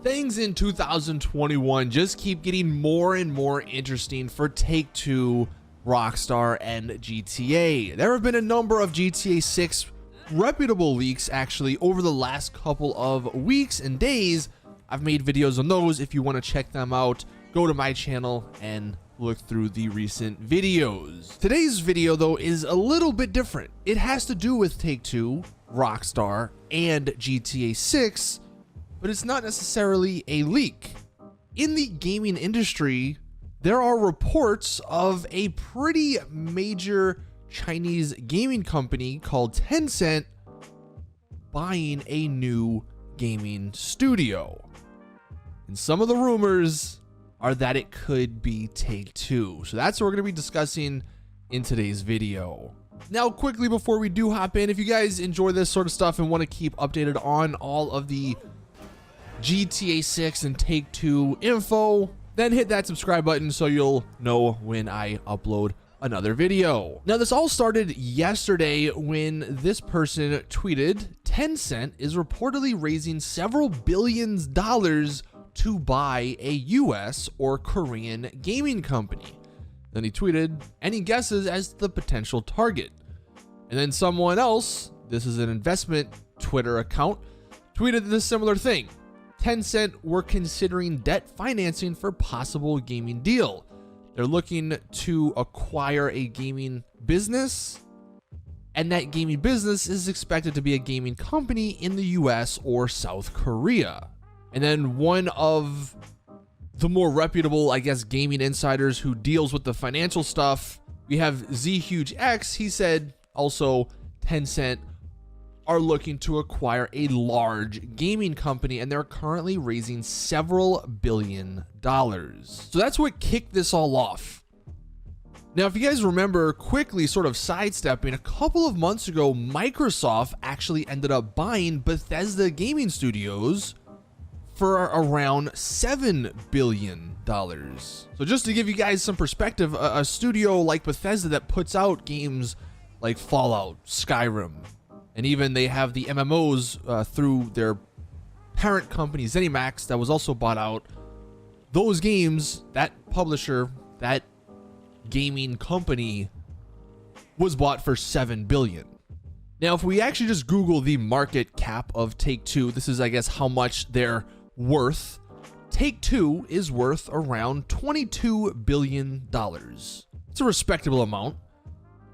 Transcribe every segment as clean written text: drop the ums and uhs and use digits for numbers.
Things in 2021 just keep getting more and more interesting for Take-Two, Rockstar, and GTA. There have been a number of GTA 6 reputable leaks actually over the last couple of weeks and days. I've made videos on those. If you want to check them out, go to my channel and look through the recent videos. Today's video though is a little bit different. It has to do with Take-Two, Rockstar, and GTA 6, but it's not necessarily a leak. In the gaming industry, there are reports of a pretty major Chinese gaming company called Tencent buying a new gaming studio. And some of the rumors are that it could be Take-Two. So that's what we're going to be discussing in today's video. Now, quickly before we do hop in, if you guys enjoy this sort of stuff and want to keep updated on all of the GTA 6 and Take-Two info, then hit that subscribe button so you'll know when I upload another video. Now, this all started yesterday when this person tweeted, Tencent is reportedly raising several billions dollars to buy a US or Korean gaming company. Then he tweeted, any guesses as to the potential target? And then someone else, this is an investment Twitter account, tweeted the similar thing. Tencent were considering debt financing for possible gaming deal. They're looking to acquire a gaming business, and that gaming business is expected to be a gaming company in the US or South Korea. And then one of the more reputable, I guess, gaming insiders who deals with the financial stuff, we have ZHugeX. He said also Tencent are looking to acquire a large gaming company, and they're currently raising several $billion. So that's what kicked this all off. Now, if you guys remember, quickly sort of sidestepping, a couple of months ago, Microsoft actually ended up buying Bethesda Gaming Studios for around $7 billion. So just to give you guys some perspective, a studio like Bethesda that puts out games like Fallout, Skyrim, and even they have the MMOs through their parent company, ZeniMax, that was also bought out. Those games, that publisher, that gaming company was bought for $7 billion. Now, if we actually just Google the market cap of Take-Two, this is, I guess, how much they're worth. Take-Two is worth around $22 billion. It's a respectable amount.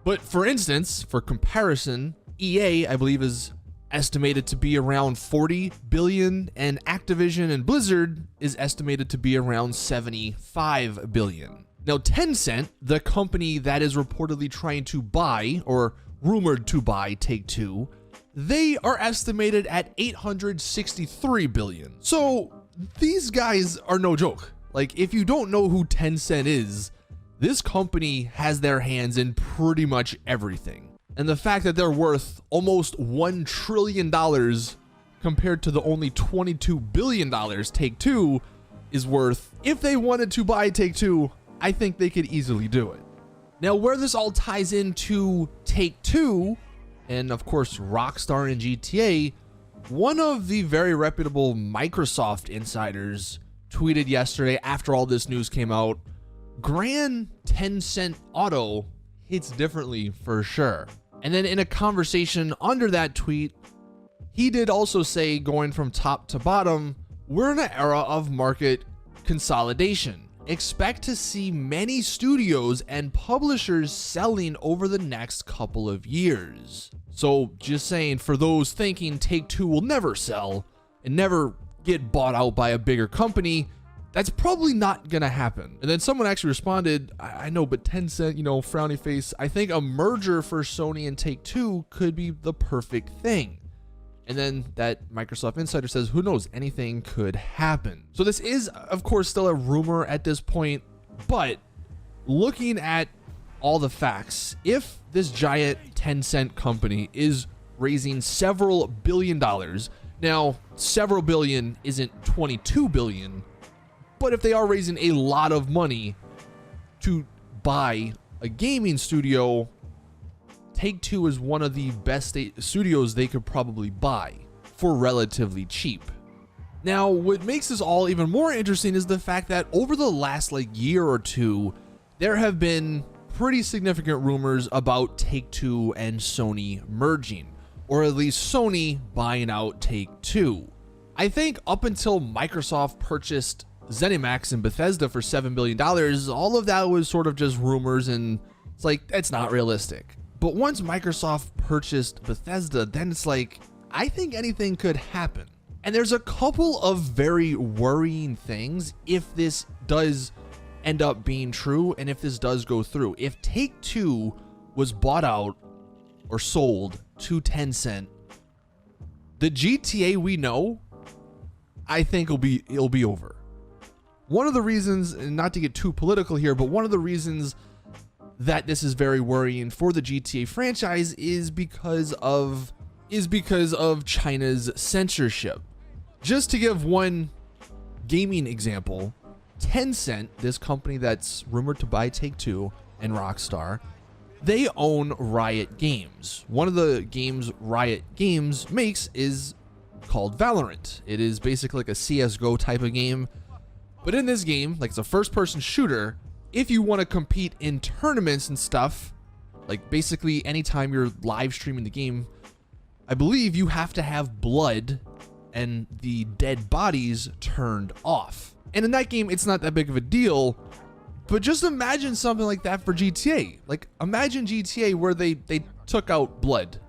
But for instance, for comparison, EA, I believe, is estimated to be around $40 billion, and Activision and Blizzard is estimated to be around $75 billion. Now, Tencent, the company that is reportedly trying to buy, or rumored to buy, Take-Two, they are estimated at $863 billion. So these guys are no joke. Like, if you don't know who Tencent is, this company has their hands in pretty much everything. And the fact that they're worth almost $1 trillion compared to the only $22 billion Take-Two is worth, if they wanted to buy Take-Two, I think they could easily do it. Now, where this all ties into Take-Two, and of course Rockstar and GTA, one of the very reputable Microsoft insiders tweeted yesterday after all this news came out, Grand Tencent Auto hits differently for sure. And then in a conversation under that tweet, he did also say, going from top to bottom, we're in an era of market consolidation. Expect to see many studios and publishers selling over the next couple of years. So just saying, for those thinking Take-Two will never sell and never get bought out by a bigger company, that's probably not gonna happen. And then someone actually responded, I know, but Tencent, frowny face, I think a merger for Sony and Take-Two could be the perfect thing. And then that Microsoft insider says, who knows, anything could happen. So this is, of course, still a rumor at this point, but looking at all the facts, if this giant Tencent company is raising several $billion, now several billion isn't 22 billion, but if they are raising a lot of money to buy a gaming studio, Take-Two is one of the best studios they could probably buy for relatively cheap. Now, what makes this all even more interesting is the fact that over the last year or two, there have been pretty significant rumors about Take-Two and Sony merging, or at least Sony buying out Take-Two. I think up until Microsoft purchased ZeniMax and Bethesda for $7 billion, all of that was sort of just rumors, and it's it's not realistic. But once Microsoft purchased Bethesda, then it's I think anything could happen. And there's a couple of very worrying things if this does end up being true and if this does go through. If Take-Two was bought out or sold to Tencent, the GTA we know, I think it'll be over. One of the reasons, and not to get too political here, but one of the reasons that this is very worrying for the GTA franchise is because of China's censorship. Just to give one gaming example, Tencent, this company that's rumored to buy Take-Two and Rockstar, they own Riot Games. One of the games Riot Games makes is called Valorant. It is basically a CSGO type of game. But in this game, it's a first-person shooter, if you want to compete in tournaments and stuff, basically anytime you're live streaming the game, I believe you have to have blood and the dead bodies turned off. And in that game, it's not that big of a deal, but just imagine something like that for GTA. Imagine GTA where they took out blood.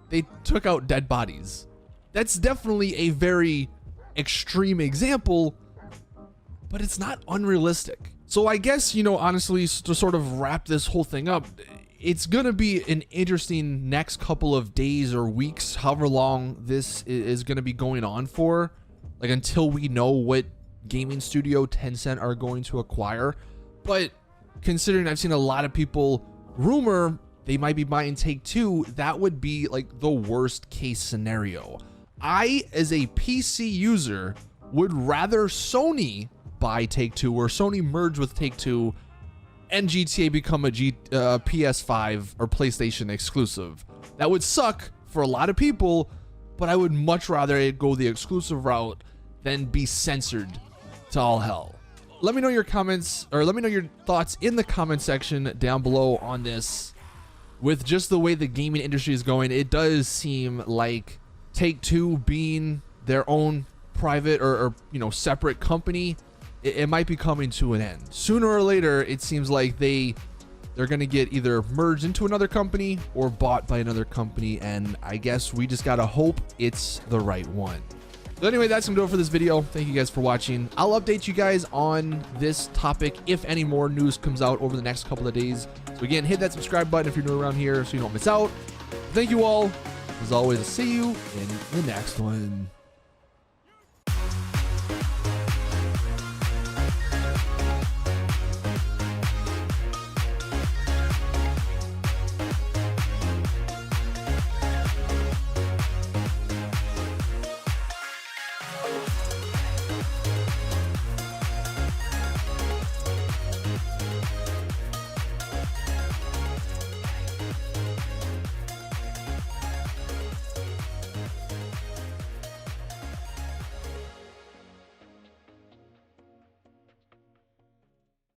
They took out dead bodies. That's definitely a very extreme example, but it's not unrealistic. So I guess, honestly, to sort of wrap this whole thing up, it's going to be an interesting next couple of days or weeks, however long this is going to be going on for, until we know what gaming studio Tencent are going to acquire. But considering I've seen a lot of people rumor they might be buying Take-Two, that would be the worst case scenario. I, as a PC user, would rather Sony buy Take-Two or Sony merge with Take-Two and GTA become a PS5 or PlayStation exclusive. That would suck for a lot of people, but I would much rather it go the exclusive route than be censored to all hell. Let me know your comments, or let me know your thoughts in the comment section down below on this. With just the way the gaming industry is going, it does seem like Take-Two being their own private or separate company, it might be coming to an end. Sooner or later, it seems like they're going to get either merged into another company or bought by another company, and I guess we just got to hope it's the right one. So anyway, that's going to do it for this video. Thank you guys for watching. I'll update you guys on this topic if any more news comes out over the next couple of days. So again, hit that subscribe button if you're new around here so you don't miss out. Thank you all. As always, I'll see you in the next one.